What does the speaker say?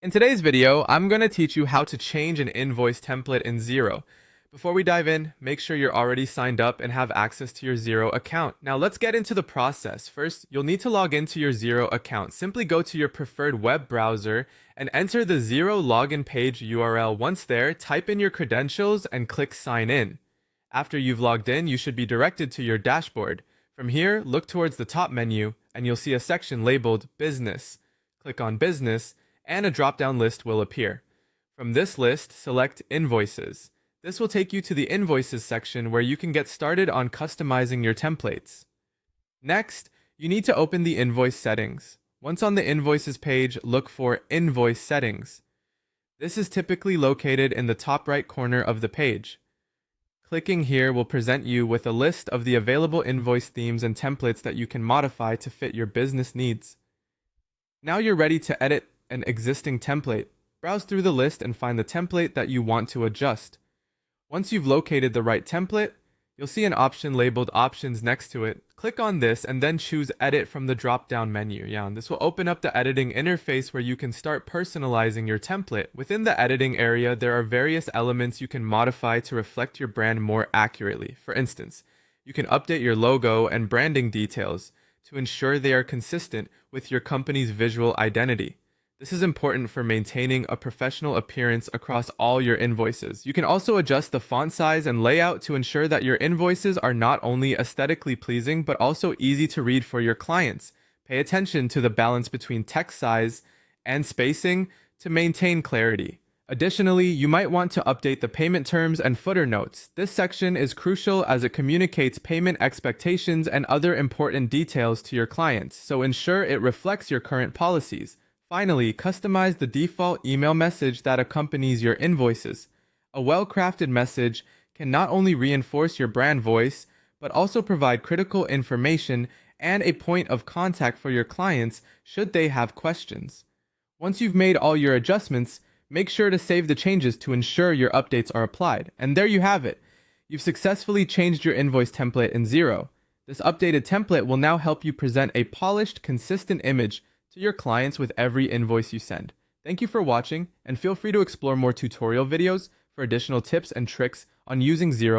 In today's video, I'm going to teach you how to change an invoice template in Xero. Before we dive in, make sure you're already signed up and have access to your Xero account. Now let's get into the process. First, you'll need to log into your Xero account. Simply go to your preferred web browser and enter the Xero login page URL. Once there, type in your credentials and click sign in. After you've logged in, you should be directed to your dashboard. From here, look towards the top menu and you'll see a section labeled Business. Click on Business and a drop-down list will appear. From this list, select Invoices. This will take you to the Invoices section where you can get started on customizing your templates. Next, you need to open the invoice settings. Once on the Invoices page, look for Invoice Settings. This is typically located in the top right corner of the page. Clicking here will present you with a list of the available invoice themes and templates that you can modify to fit your business needs. Now you're ready to edit an existing template. Browse through the list and find the template that you want to adjust. Once you've located the right template, you'll see an option labeled Options next to it. Click on this and then choose Edit from the drop-down menu. This will open up the editing interface where you can start personalizing your template. Within the editing area, there are various elements you can modify to reflect your brand more accurately. For instance, you can update your logo and branding details to ensure they are consistent with your company's visual identity. This is important for maintaining a professional appearance across all your invoices. You can also adjust the font size and layout to ensure that your invoices are not only aesthetically pleasing, but also easy to read for your clients. Pay attention to the balance between text size and spacing to maintain clarity. Additionally, you might want to update the payment terms and footer notes. This section is crucial as it communicates payment expectations and other important details to your clients, so ensure it reflects your current policies. Finally, customize the default email message that accompanies your invoices. A well-crafted message can not only reinforce your brand voice, but also provide critical information and a point of contact for your clients should they have questions. Once you've made all your adjustments, make sure to save the changes to ensure your updates are applied. And there you have it. You've successfully changed your invoice template in Xero. This updated template will now help you present a polished, consistent image to your clients with every invoice you send. Thank you for watching, and feel free to explore more tutorial videos for additional tips and tricks on using Xero.